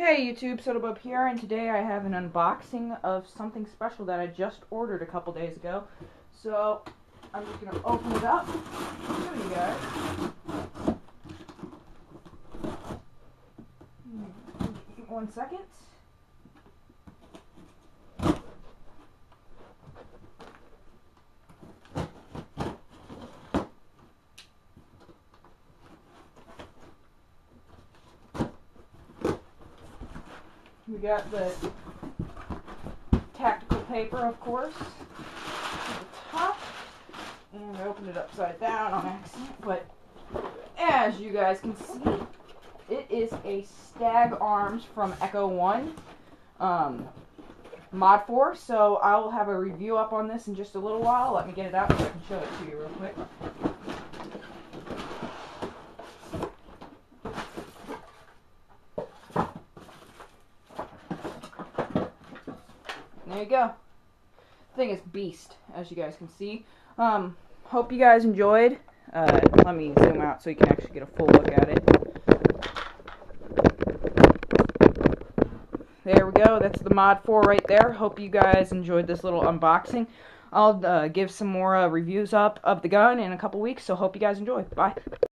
Hey YouTube, Sotobub here, and today I have an unboxing of something special that I just ordered a couple days ago. So, I'm just going to open it up, show you guys. One second. We got the tactical paper, of course, at the top, and I opened it upside down on accident, but as you guys can see, it is a Stag Arms from Echo 1 Mod 4, so I will have a review up on this in just a little while. Let me get it out so I can show it to you real quick. There you go. The thing is beast, as you guys can see. Hope you guys enjoyed. Let me zoom out so you can actually get a full look at it. There we go. That's the Mod 4 right there. Hope you guys enjoyed this little unboxing. I'll give some more reviews up of the gun in a couple weeks, so hope you guys enjoy. Bye.